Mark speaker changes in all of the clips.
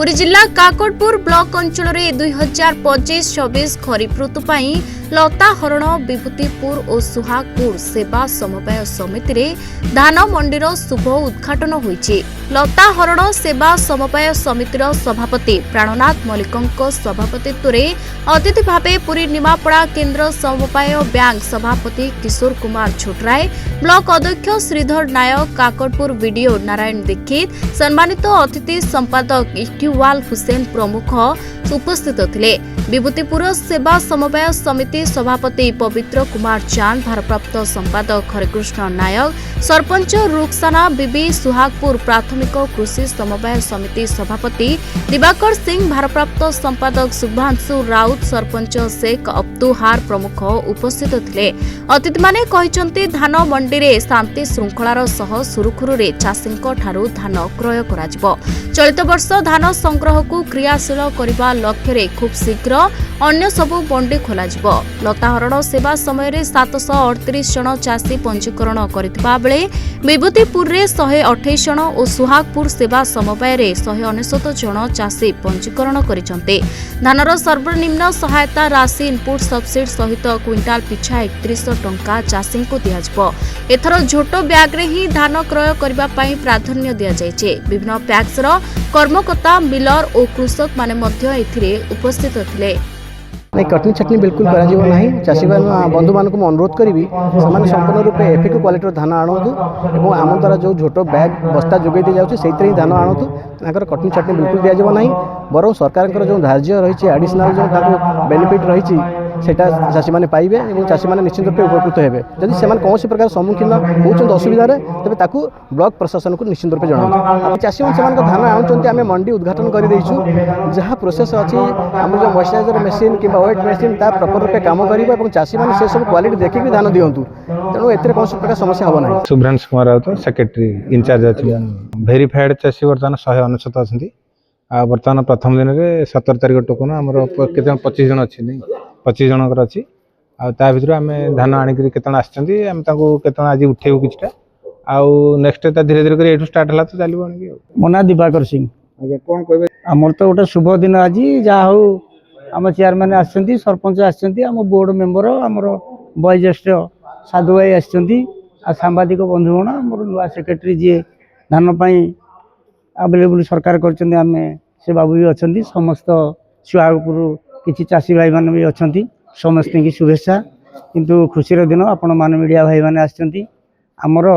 Speaker 1: पुरी जिला काकटपुर ब्लॉक अंचल 2025-26 खरीफ ऋतु पाई लता हरण विभूतिपुर और सुहागपुर सेवा समवाय समिति रे धान मंडीर शुभ उद्घाटन होईछि। लता हरण सेवा समवाय समितिर सभापति प्राणनाथ मल्लिकଙ୍କ सभापतित्वरे अतिथि भावे पुरी निमापड़ा केन्द्र समवाय बैंक सभापति किशोर कुमार छोटराय, ब्लॉक अध्यक्ष श्रीधर नायक, काकटपुर वीडियो नारायण दीक्षित, सम्मानित अतिथि संपादक इक्टिवाल हुसैन प्रमुख उपस्थित थिले। विभूतिपुर सेवा समवाय समिति सभापति पवित्र कुमार चांद, भारप्राप्त संपादक हरिकृष्ण नायक, सरपंच रुखसाना बीबी, सुहागपुर प्राथमिक कृषि समवाय समिति सभापति दिवाकर सिंह, भारप्राप्त संपादक शुभांशु राउत, सरपंच शेख अब्दुहार प्रमुख उपस्थित थिले। अतिथि माने कहिसंती धान मंडी रे शांति श्रृंखलार सह सुरुखुरुरे चाषींक ठारू धान क्रय कराजिबो। चलित वर्ष धान संग्रह को क्रियाशील करबा लक्ष्य रे खूब शीघ्र अन्य सबु मंडी खोलाजिबो। लता हरण सेवा समय रे 738 जन चाषी पंजीकरण करथिबा बेले विभूतिपुर रे 128 जन और सुहागपुर सेवा समवाय रे 199 जन चाषी पंजीकरण करिसंते। धानर सर्वनिम्न सहायता राशि इनपुट सब्सिडी सहित क्विंटाल पिछा 3100 टंका चाषी को दियाजिबो। एथर झोटो बैग रे ही धान क्रय करबा पई प्राधान्य दिया जायछे। विभिन्न पैक्स रो कर्मकर्ता, मिलर और कृषक माने मध्य एथिरे उपस्थित थिले।
Speaker 2: नहीं, कटनी छटनी बिल्कुल करा चाषी बंधु मानक अनुरोध करी से संपूर्ण रूपे एफिक क्वालिटी धान आणतु और आम द्वारा जो झोट बैग बस्ता जोगे दी जाऊँगी से धान आणतु। कटनी छटनी बिल्कुल दिजाव ना, बर सरकार जो धार्य रही आडिशनाल जो बेनिफिट रही चाषी मैंने पाइबे और चाषी मैंने निश्चित रूप उपकृत हेबे। जदि से कौन प्रकार सम्मुखीन होती असुविधा तेज ताकू ब्लॉक प्रशासन को निश्चित रूप जनाऊँ। चाषी मैंने धान आणुंट आम मंडी उद्घाटन करदेचु, जहाँ प्रोसेस अच्छी आम जो मॉइस्चराइजर मेसीन कि वेट मेसीन ता प्रपर रूपे काम कर चाषी मैंने से सब क्वालिटी देखिए धान दिंतु, तेणु एतिर कौन प्रकार समस्या हम ना।
Speaker 3: शुभ्रांश कुमार राउत सेक्रेटरी इंचार्ज अच्छी भेरीफाइड चाषी बर्तमान 199 अच्छा। बर्तमान प्रथम दिन में 17 तारिख टोकन आमर 25 जन अच्छी नहीं 25 जनकर अच्छी। भर आम धान आणिक केतन आज उठेबू किछटा नेक्स्ट धीरे धीरे ये स्टार्ट है तो चलो आगे।
Speaker 2: मो ना दिवाकर सिंह।
Speaker 3: कौन कह
Speaker 2: आमर तो गोटे शुभ दिन आज जहाँ हूँ आम चेयरमैन आसछंती, सरपंच आसछंती, आम बोर्ड मेंबर, आमर वयोज्येष्ठ साधु भाई आसछंती, आ सांबादिक बंधुगण, आमर नुआ सेक्रेटरी जी धान पाई अवेलेबल सरकार करछंती, आम से बाबू भी अच्छा, समस्त सुहागपुर किसी चाषी भाई मैंने भी अच्छा, समस्त की शुभेच्छा। किंतु खुशी दिन आपण मान मीडिया भाई मैंने आसछंती, आमर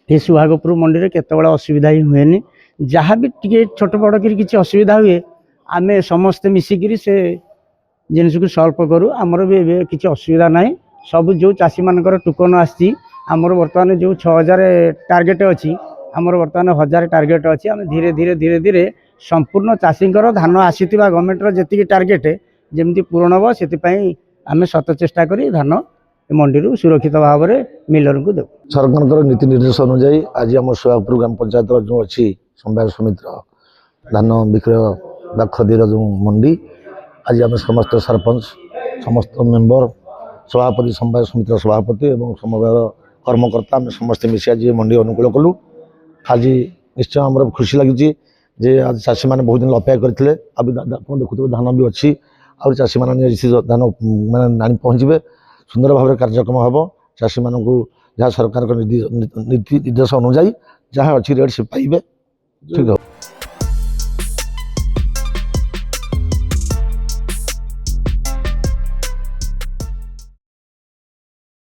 Speaker 2: ये सुहागपुर मंडी में केतबेला असुविधा ही हुए, जहाँ भी टे छोट बड़ कि असुविधा हुए आम समस्ते मिसिकी से जिनस को सल्व करूँ। आमर भी किसी असुविधा ना, सब जो चाषी मानकर टोकन आमर बर्तमान जो 6000 टार्गेट अच्छी, आमर बर्तमान 1000 टार्गेट अच्छी। आम धीरे धीरे धीरे धीरे संपूर्ण चाषी धान आसीथिबा गवर्नमेंटर जेतिकी टार्गेट जमती पूरण हम से आम सत चेष्टा करी धान मंडी सुरक्षित भाव में मिलर को देव।
Speaker 4: सरकार नीति निर्देश अनुजाई आज आम सुहागपुर ग्राम पंचायत जो अच्छी समवाय समिति धान विक्रय बा खदीर जो मंडी आज आम समस्त सरपंच, समस्त मेंबर, सभापति, समवाय समिति सभापति और समवाय कर्मकर्ता आम समस्त मिसी आज मंडी अनुकूल कलु। आज निश्चय आम खुशी लगी जे आज चाषी मैंने बहुत दिन अपेक्षा करते अभी देखुए धान भी अच्छी आ चाषी मैंने धान मैंने पहुँचे सुंदर भाव में कार्यक्रम हम चाषी मान जहाँ सरकार नीति निर्देश अनुजाई जहाँ अच्छी रेट से पाइबे ठीक है।